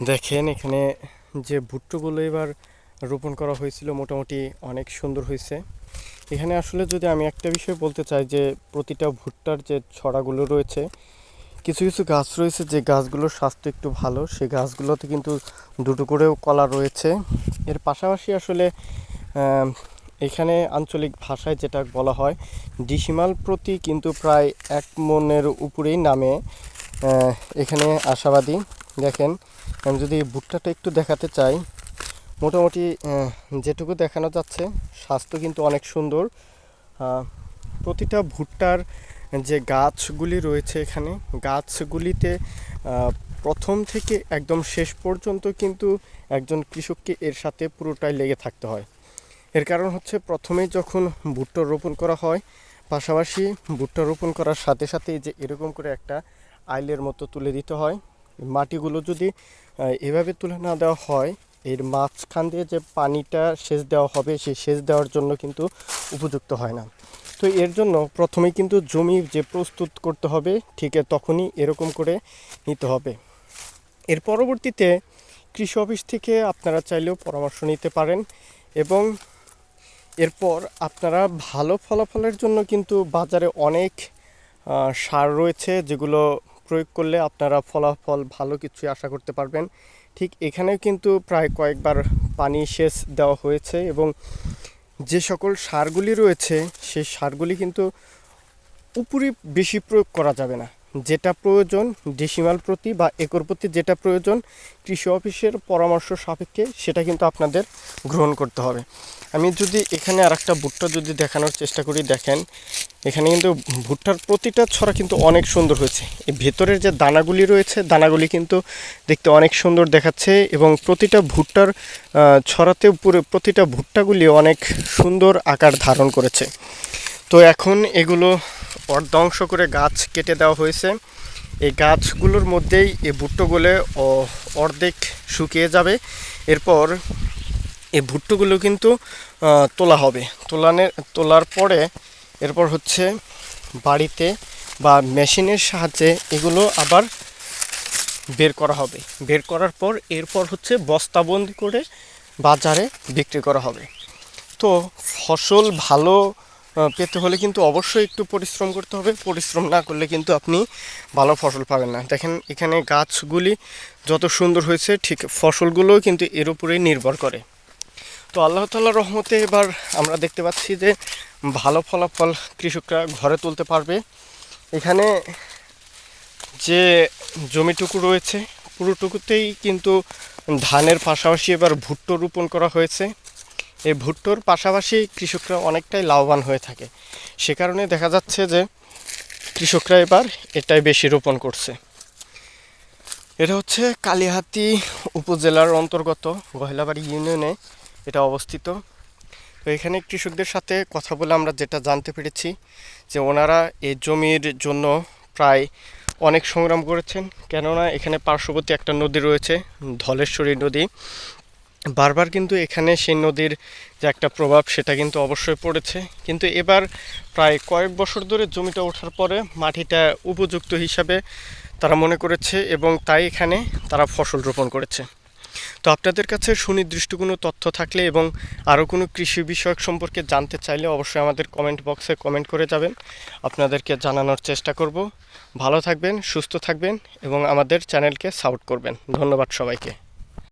দেখেন এখানে যে ভুট্টাগুলো এবার রোপণ করা হয়েছিল মোটামুটি অনেক সুন্দর হয়েছে। এখানে আসলে যদি আমি একটা বিষয় বলতে চাই যে প্রতিটা ভুট্টার যে ছড়াগুলো রয়েছে, কিছু কিছু গাছ রয়েছে যে গাছগুলোর স্বাস্থ্য একটু ভালো, সেই গাছগুলোতে কিন্তু দুটো করেও কলা রয়েছে। এর পাশাপাশি আসলে আম, এখানে আঞ্চলিক ভাষায় যেটা বলা হয় ডিসিমাল প্রতি কিন্তু প্রায় 1 মণের উপরেই নামে। আহ, এখানে আশাবাদী। দেখেন আমি যদি ভুট্টাটা একটু দেখাতে চাই, মোটামুটি যেটুকু দেখানো যাচ্ছে স্বাস্থ্য কিন্তু অনেক সুন্দর। আহ, প্রতিটা ভুট্টার যে গাছগুলি রয়েছে এখানে গাছগুলিতে প্রথম থেকে একদম শেষ পর্যন্ত কিন্তু একজন কৃষককে এর সাথে পুরোটাই লেগে থাকতে হয়। এর কারণ হচ্ছে প্রথমেই যখন ভুট্টা রোপণ করা হয়, পাশাপাশি ভুট্টা রোপণ করার সাথে সাথেই যে এরকম করে একটা আইলের মতো তুলে দিতে হয়। মাটিগুলো যদি এভাবে তুলে না দেওয়া হয়, এর মাঝখান দিয়ে যে পানিটা সেচ দেওয়া হবে সেই সেচ দেওয়ার জন্য কিন্তু উপযুক্ত হয় না। তো এর জন্য প্রথমেই কিন্তু জমি যে প্রস্তুত করতে হবে ঠিক তখনই এরকম করে নিতে হবে। এর পরবর্তীতে কৃষি অফিস থেকে আপনারা চাইলেও পরামর্শ নিতে পারেন এবং এরপর আপনারা ভালো ফলাফলের জন্য কিন্তু বাজারে অনেক সার রয়েছে যেগুলো প্রয়োগ করলে আপনারা ফলাফল ভালো কিছু আশা করতে পারবেন। ঠিক এখানেও কিন্তু প্রায় কয়েকবার পানি সেচ দেওয়া হয়েছে এবং যে সকল সারগুলি রয়েছে সেই সারগুলি কিন্তু উপরে বেশি প্রয়োগ করা যাবে না। যেটা প্রয়োজন ডেসিমাল প্রতি বা একর প্রতি যেটা প্রয়োজন কৃষি অফিসের পরামর্শ সাপেক্ষে সেটা কিন্তু আপনাদের গ্রহণ করতে হবে। আমি যদি এখানে আরেকটা ভুট্টা যদি দেখানোর চেষ্টা করি, দেখেন এখানে কিন্তু ভুট্টার প্রতিটা ছড়া কিন্তু অনেক সুন্দর হয়েছে। এই ভেতরের যে দানাগুলি রয়েছে দানাগুলি কিন্তু দেখতে অনেক সুন্দর দেখাচ্ছে এবং প্রতিটা ভুট্টার ছড়াতে পুরো প্রতিটা ভুট্টাগুলি অনেক সুন্দর আকার ধারণ করেছে। তো এখন এগুলো অর্ধাংশ করে গাছ কেটে দেওয়া হয়েছে। এই গাছগুলোর মধ্যেই এই ভুট্টোগুলো অর্ধেক শুকিয়ে যাবে। এরপর এই ভুট্টোগুলো কিন্তু তোলা হবে। তোলার পরে এরপর হচ্ছে বাড়িতে বা মেশিনের সাহায্যে এগুলো আবার বের করা হবে। বের করার পর এরপর হচ্ছে বস্তাবন্দি করে বাজারে বিক্রি করা হবে। তো ফসল ভালো পেতে হলে কিন্তু অবশ্যই একটু পরিশ্রম করতে হবে। পরিশ্রম না করলে কিন্তু আপনি ভালো ফসল পাবেন না। দেখেন এখানে গাছগুলি যত সুন্দর হয়েছে ঠিক ফসলগুলোও কিন্তু এর উপরেই নির্ভর করে। তো আল্লাহ তাআলার রহমতে এবার আমরা দেখতে পাচ্ছি যে ভালো ফলাফল কৃষকরা ঘরে তুলতে পারবে। এখানে যে জমিটুকু রয়েছে পুরোটুকুতেই কিন্তু ধানের পাশাপাশি এবার ভুট্টো রোপণ করা হয়েছে। এই ভুট্টোর পাশাপাশি কৃষকরা অনেকটাই লাভবান হয়ে থাকে। সে কারণে দেখা যাচ্ছে যে কৃষকরা এবার এটাই বেশি রোপণ করছে। এটা হচ্ছে কালিহাতী উপজেলার অন্তর্গত গহেলাবাড়ি ইউনিয়নে এটা অবস্থিত। তো এখানে কৃষকদের সাথে কথা বলে আমরা যেটা জানতে পেরেছি যে ওনারা এই জমির জন্য প্রায় অনেক সংগ্রাম করেছেন, কেননা এখানে পার্শ্ববর্তী একটা নদী রয়েছে ধলেশ্বরী নদী। বারবার কিন্তু এখানে সেই নদীর যে একটা প্রভাব সেটা কিন্তু অবশ্যই পড়েছে, কিন্তু এবার প্রায় কয়েক বছর ধরে জমিটা ওঠার পরে মাটিটা উপযুক্ত হিসাবে তারা মনে করেছে এবং তাই এখানে তারা ফসল রোপণ করেছে। তো আপনাদের কাছে সুনির্দিষ্ট কোনো তথ্য থাকলে এবং আরও কোনো কৃষি বিষয়ক সম্পর্কে জানতে চাইলে অবশ্যই আমাদের কমেন্ট বক্সে কমেন্ট করে যাবেন, আপনাদেরকে জানানোর চেষ্টা করব। ভালো থাকবেন, সুস্থ থাকবেন এবং আমাদের চ্যানেলকে সাপোর্ট করবেন। ধন্যবাদ সবাইকে।